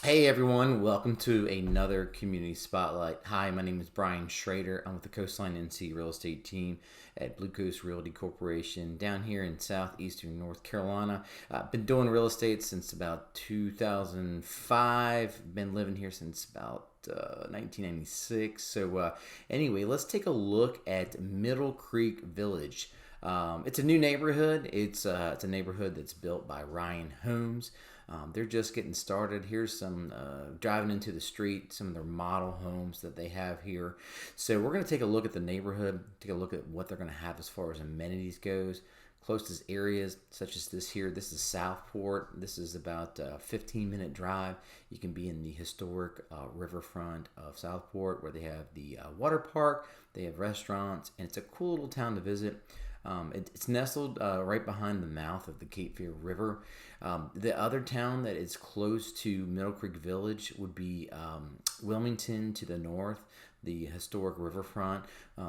Hey everyone, welcome to another Community Spotlight. Hi, my name is Brian Schrader. I'm with the Coastline NC real estate team at BlueCoast Realty Corporation down here in southeastern North Carolina. I've been doing real estate since about 2005. Been living here since about 1996. Anyway, let's take a look at Middle Creek Village. It's a new neighborhood. It's a neighborhood that's built by Ryan Homes. They're just getting started. Here's some driving into the street, some of their model homes that they have here. So we're going to take a look at the neighborhood, take a look at what they're going to have as far as amenities goes. Closest areas such as this here. This is Southport. This is about a 15-minute drive. You can be in the historic riverfront of Southport where they have the water park, they have restaurants, and it's a cool little town to visit. It's nestled right behind the mouth of the Cape Fear River. The other town that is close to Middle Creek Village would be Wilmington to the north, the historic riverfront.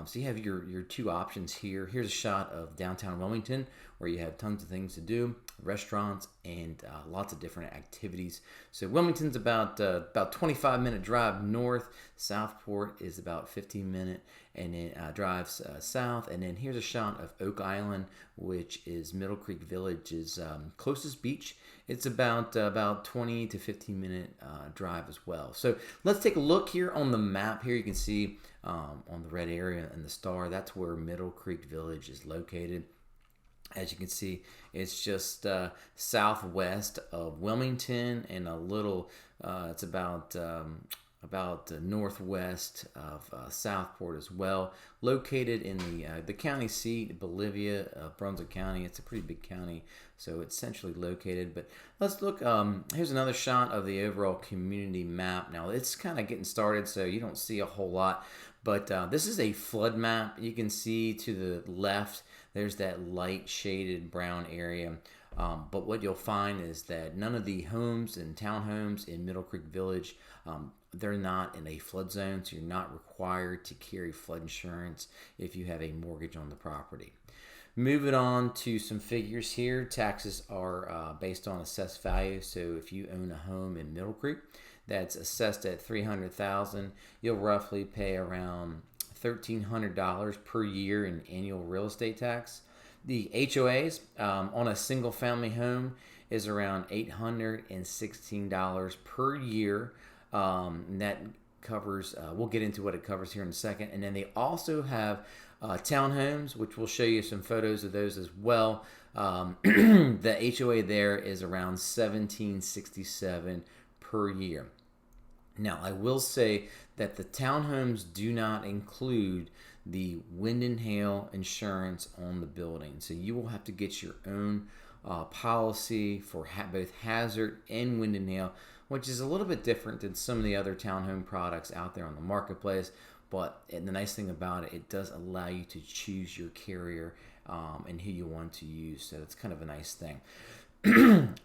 So you have your two options here. Here's a shot of downtown Wilmington where you have tons of things to do, restaurants, and lots of different activities. So Wilmington's about 25-minute drive north. Southport is about 15-minute and it drives south. And then here's a shot of Oak Island, which is Middle Creek Village's closest beach. It's about 20 to 15-minute drive as well. So let's take a look here on the map. Here you can see on the red area and the star, that's where Middle Creek Village is located. As you can see, it's just southwest of Wilmington and a little, it's about northwest of Southport as well. Located in the county seat, Bolivia, Brunswick County. It's a pretty big county, so it's centrally located. But let's look, here's another shot of the overall community map. Now, it's kind of getting started, so you don't see a whole lot. But this is a flood map. You can see to the left, there's that light shaded brown area. But what you'll find is that none of the homes and townhomes in Middle Creek Village, they're not in a flood zone, so you're not required to carry flood insurance if you have a mortgage on the property. Moving on to some figures here. Taxes are based on assessed value. So if you own a home in Middle Creek that's assessed at $300,000, you'll roughly pay around $1,300 per year in annual real estate tax. The HOAs on a single family home is around $816 per year. And that covers, we'll get into what it covers here in a second. And then they also have townhomes, which we'll show you some photos of those as well. The HOA there is around $1,767 per year. Now, I will say that the townhomes do not include the wind and hail insurance on the building. So you will have to get your own policy for both hazard and wind and hail, which is a little bit different than some of the other townhome products out there on the marketplace. But the nice thing about it, it does allow you to choose your carrier and who you want to use. So it's kind of a nice thing.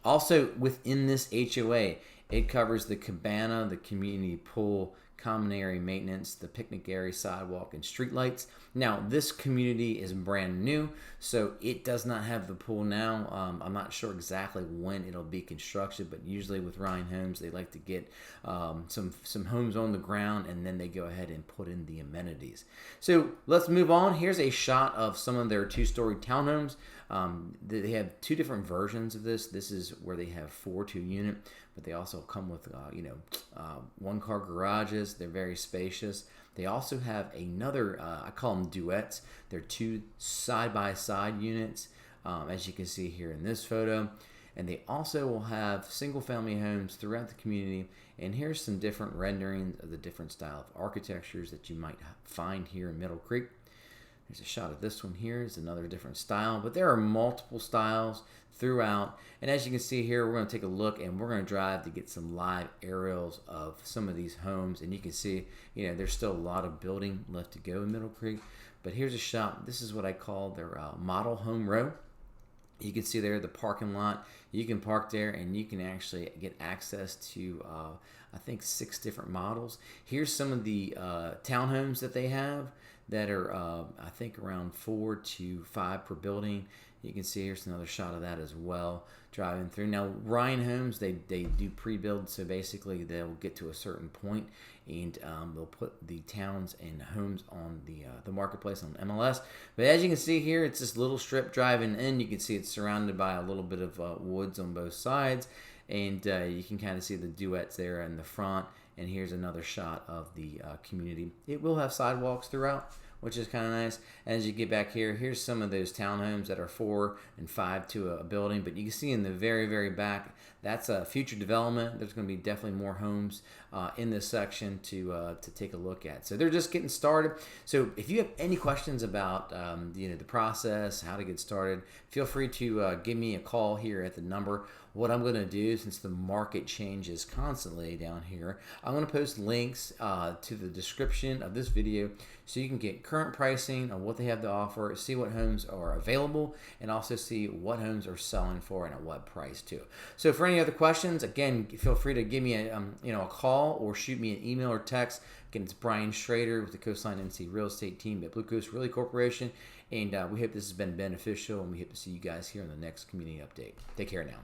Also, within this HOA, it covers the cabana, the community pool, common area maintenance, the picnic area, sidewalk, and street lights. Now, this community is brand new, so it does not have the pool now. I'm not sure exactly when it'll be constructed, but usually with Ryan Homes, they like to get some homes on the ground, and then they go ahead and put in the amenities. So let's move on. Here's a shot of some of their two-story townhomes. They have two different versions of this. This is where they have 4 2-unit, but they also come with one-car garages. They're very spacious. They also have another, I call them duets. They're 2 side-by-side units, as you can see here in this photo. And they also will have single-family homes throughout the community. And here's some different renderings of the different style of architectures that you might find here in Middle Creek. There's a shot of this one here. It's another different style, but there are multiple styles throughout. And as you can see here, we're going to take a look and we're going to drive to get some live aerials of some of these homes. And you can see, there's still a lot of building left to go in Middle Creek. But here's a shot. This is what I call their model home row. You can see there the parking lot. You can park there and you can actually get access to, I think, 6 different models. Here's some of the townhomes that they have that are, I think, around 4 to 5 per building. You can see here's another shot of that as well, driving through. Now, Ryan Homes, they do pre-build, so basically they'll get to a certain point and they'll put the towns and homes on the marketplace on MLS. But as you can see here, it's this little strip driving in. You can see it's surrounded by a little bit of woods on both sides, and you can kind of see the duets there in the front. And here's another shot of the community. It will have sidewalks throughout, which is kind of nice. And as you get back here, here's some of those townhomes that are 4 and 5 to a building. But you can see in the very, very back, that's a future development. There's going to be definitely more homes in this section to take a look at. So they're just getting started. So if you have any questions about the process, how to get started, feel free to give me a call here at the number. What I'm going to do, since the market changes constantly down here, I'm going to post links to the description of this video so you can get current pricing on what they have to offer, see what homes are available, and also see what homes are selling for and at what price too. So for any other questions, again, feel free to give me a call or shoot me an email or text. Again, it's Brian Schrader with the Coastline NC Real Estate Team at BlueCoast Realty Corporation, and we hope this has been beneficial, and we hope to see you guys here in the next community update. Take care now.